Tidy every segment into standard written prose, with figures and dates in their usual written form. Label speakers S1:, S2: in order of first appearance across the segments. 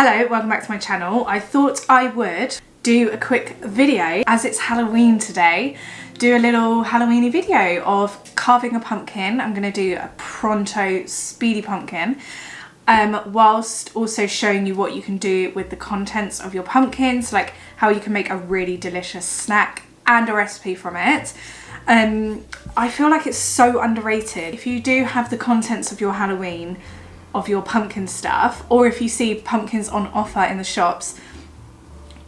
S1: Hello, welcome back to my channel. I thought I would do a quick video as it's Halloween today. Do a little Halloweeny video of carving a pumpkin. I'm going to do a pronto speedy pumpkin whilst also showing you what you can do with the contents of your pumpkins, like how you can make a really delicious snack and a recipe from it. I feel like it's so underrated. If you do have the contents of your Halloween, of your pumpkin stuff, or if you see pumpkins on offer in the shops,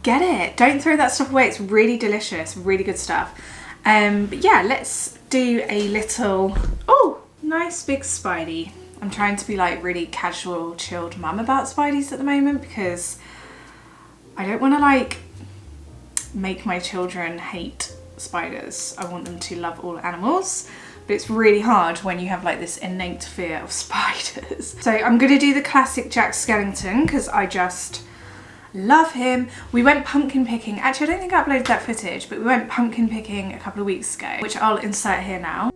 S1: get it. Don't throw that stuff away. It's really delicious, really good stuff. But yeah, let's do a little, oh, nice big Spidey. I'm trying to be like really casual, chilled mum about Spideys at the moment because I don't want to like make my children hate spiders. I want them to love all animals. But it's really hard when you have like this innate fear of spiders. So I'm gonna do the classic Jack Skellington because I just love him. We went pumpkin picking. Actually, I don't think I uploaded that footage, but we went pumpkin picking a couple of weeks ago, which I'll insert here now.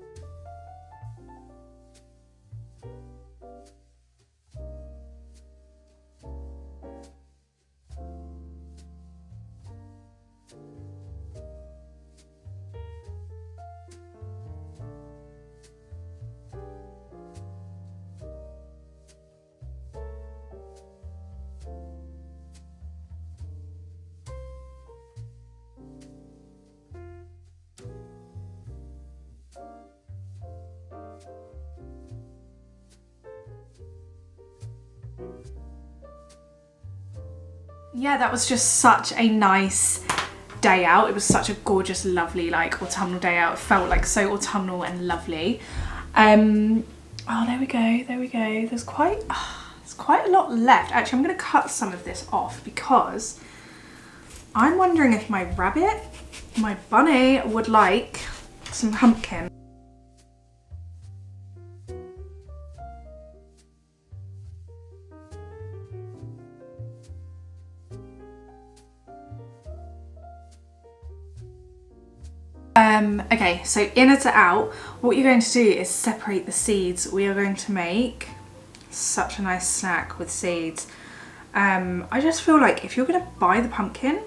S1: Yeah, that was just such a nice day out. It was such a gorgeous, lovely, like autumnal day out. It felt like so autumnal and lovely. Oh, there we go, there we go. There's quite a lot left. Actually, I'm gonna cut some of this off because I'm wondering if my rabbit, my bunny, would like some pumpkin. Okay, so innards are out. What you're going to do is separate the seeds. We are going to make such a nice snack with seeds. I just feel like if you're going to buy the pumpkin,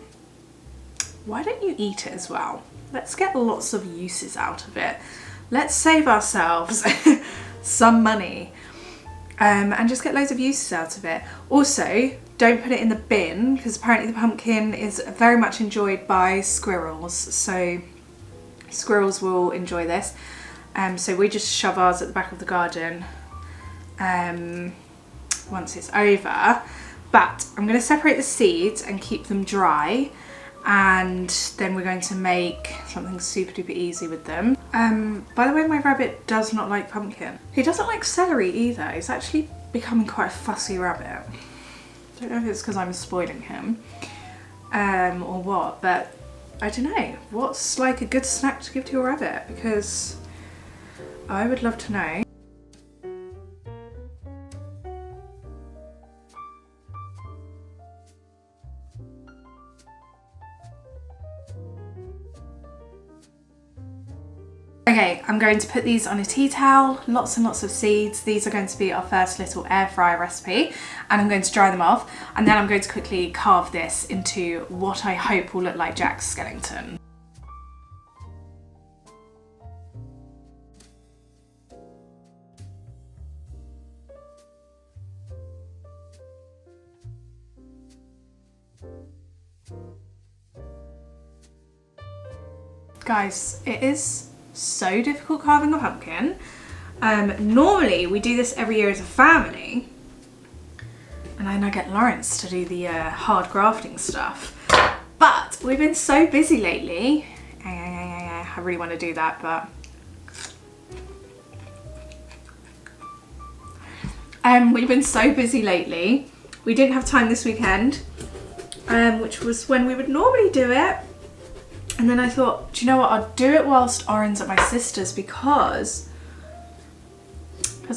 S1: why don't you eat it as well? Let's get lots of uses out of it. Let's save ourselves some money and just get loads of uses out of it. Also, don't put it in the bin because apparently the pumpkin is very much enjoyed by squirrels. So squirrels will enjoy this. So we just shove ours at the back of the garden once it's over. But I'm going to separate the seeds and keep them dry, and then we're going to make something super duper easy with them. By the way, my rabbit does not like pumpkin. He doesn't like celery either. He's actually becoming quite a fussy rabbit. I don't know if it's because I'm spoiling him or what, but I don't know. What's like a good snack to give to your rabbit? Because I would love to know. Okay, I'm going to put these on a tea towel, lots and lots of seeds. These are going to be our first little air fryer recipe, and I'm going to dry them off, and then I'm going to quickly carve this into what I hope will look like Jack Skellington. Guys, it is so difficult carving a pumpkin. Normally we do this every year as a family, and then I get Lawrence to do the hard grafting stuff, but we've been so busy lately. I really want to do that, but we've been so busy lately, we didn't have time this weekend, which was when we would normally do it. And then I thought, do you know what, I'll do it whilst Oren's at my sister's because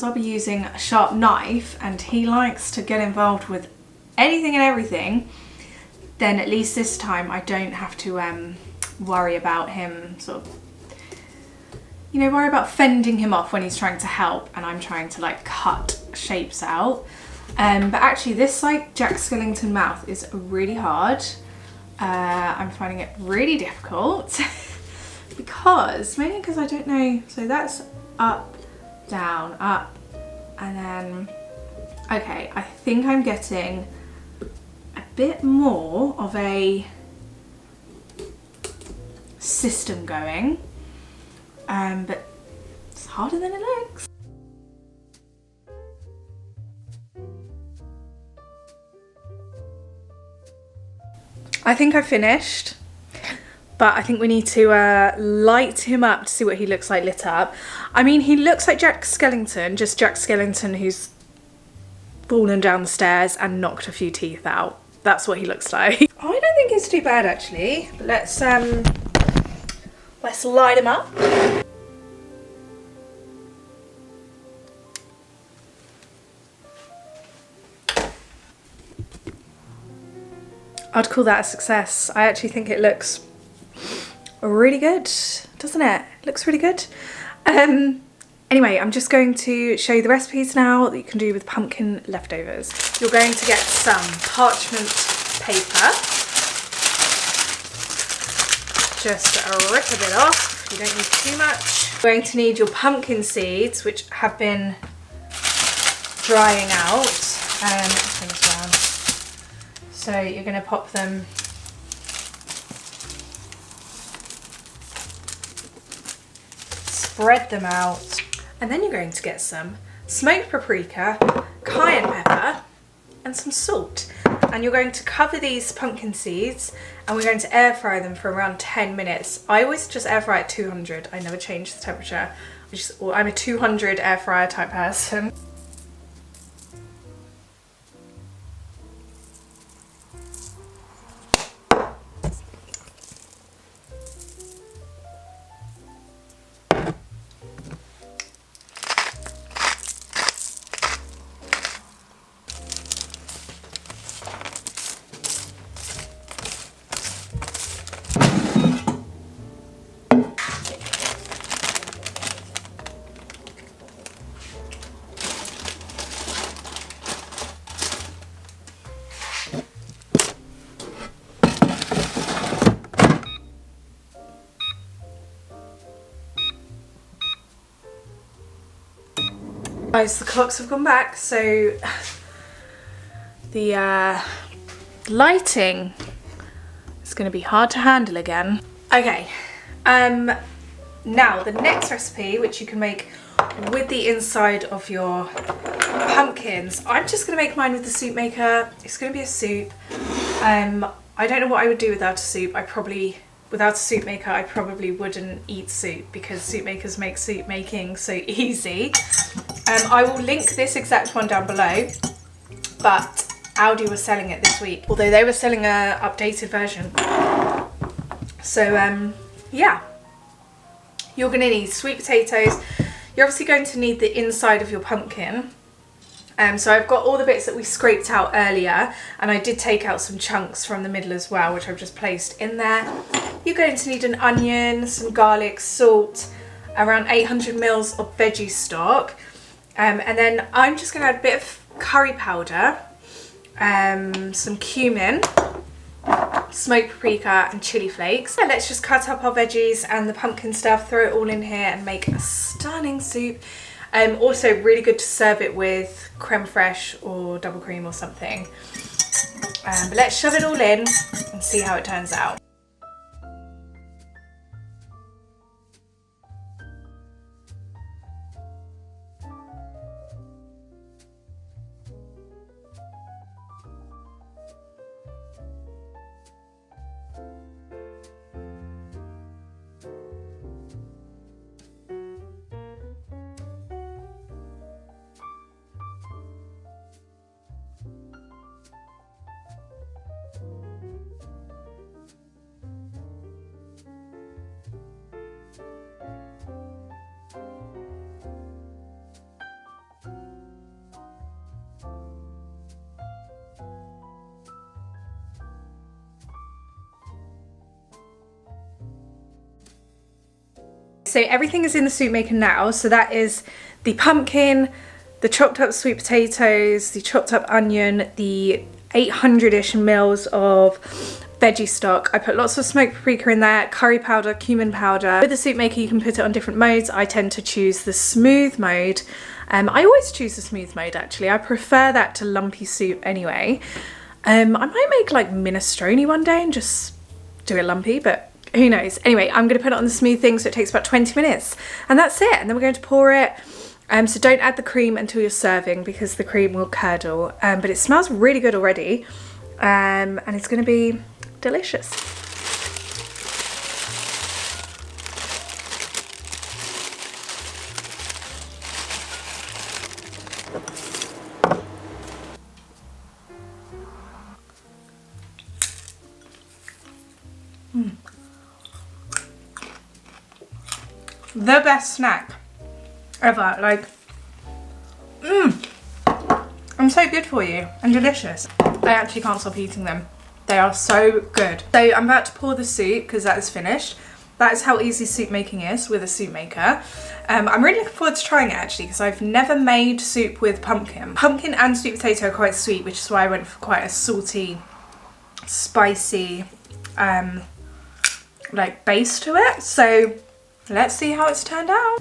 S1: I'll be using a sharp knife and he likes to get involved with anything and everything. Then at least this time I don't have to worry about him sort of, you know, worry about fending him off when he's trying to help and I'm trying to like cut shapes out. But actually this like Jack Skellington mouth is really hard. I'm finding it really difficult mainly because I don't know, so that's up, down, up, and then, okay, I think I'm getting a bit more of a system going, but it's harder than it looks. I think I've finished, but I think we need to light him up to see what he looks like lit up. I mean, he looks like Jack Skellington, just Jack Skellington who's fallen down the stairs and knocked a few teeth out. That's what he looks like. I don't think it's too bad actually, but let's light him up. I'd call that a success. I actually think it looks really good, doesn't it? It looks really good. Anyway, I'm just going to show you the recipes now that you can do with pumpkin leftovers. You're going to get some parchment paper. Just rip a bit off, you don't need too much. You're going to need your pumpkin seeds, which have been drying out. Turn this around. So you're going to pop them spread them out, and then you're going to get some smoked paprika, cayenne pepper, and some salt. And you're going to cover these pumpkin seeds, and we're going to air fry them for around 10 minutes. I always just air fry at 200. I never change the temperature. I'm a 200 air fryer type person. Guys, the clocks have gone back, so the lighting is going to be hard to handle again. Okay, now the next recipe, which you can make with the inside of your pumpkins, I'm just going to make mine with the soup maker. It's going to be a soup. I don't know what I would do without a soup. Without a soup maker, I probably wouldn't eat soup because soup makers make soup making so easy. I will link this exact one down below, but Aldi was selling it this week, although they were selling an updated version. So yeah, you're going to need sweet potatoes. You're obviously going to need the inside of your pumpkin. So I've got all the bits that we scraped out earlier, and I did take out some chunks from the middle as well, which I've just placed in there. You're going to need an onion, some garlic, salt, around 800 mils of veggie stock. And then I'm just going to add a bit of curry powder, some cumin, smoked paprika and chili flakes. So let's just cut up our veggies and the pumpkin stuff, throw it all in here and make a stunning soup. Also really good to serve it with creme fraiche or double cream or something. But let's shove it all in and see how it turns out. So everything is in the soup maker now. So that is the pumpkin, the chopped up sweet potatoes, the chopped up onion, the 800-ish mils of veggie stock. I put lots of smoked paprika in there, curry powder, cumin powder. With the soup maker you can put it on different modes. I tend to choose the smooth mode. I always choose the smooth mode actually. I prefer that to lumpy soup anyway. I might make like minestrone one day and just do it lumpy, but who knows. Anyway, I'm going to put it on the smooth thing, so it takes about 20 minutes and that's it. And then we're going to pour it. So don't add the cream until you're serving because the cream will curdle, but it smells really good already, and it's going to be delicious. The best snack ever, like, and so good for you and delicious. I actually can't stop eating them. They are so good. So I'm about to pour the soup because that is finished. That is how easy soup making is with a soup maker. I'm really looking forward to trying it actually because I've never made soup with pumpkin. Pumpkin and sweet potato are quite sweet, which is why I went for quite a salty, spicy, like base to it. So let's see how it's turned out.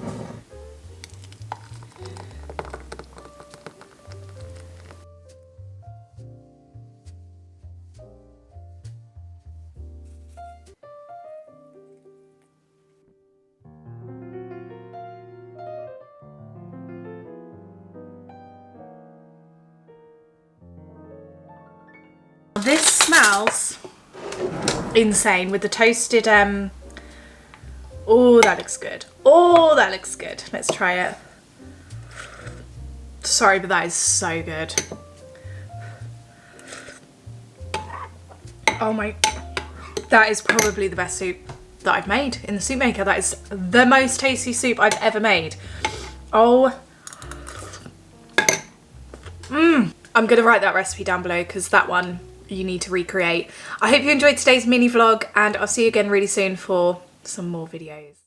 S1: This smells insane with the toasted, oh, that looks good. Oh, that looks good. Let's try it. Sorry, but that is so good. Oh my, that is probably the best soup that I've made in the soup maker. That is the most tasty soup I've ever made. Oh. I'm gonna write that recipe down below because that one you need to recreate. I hope you enjoyed today's mini vlog and I'll see you again really soon for some more videos.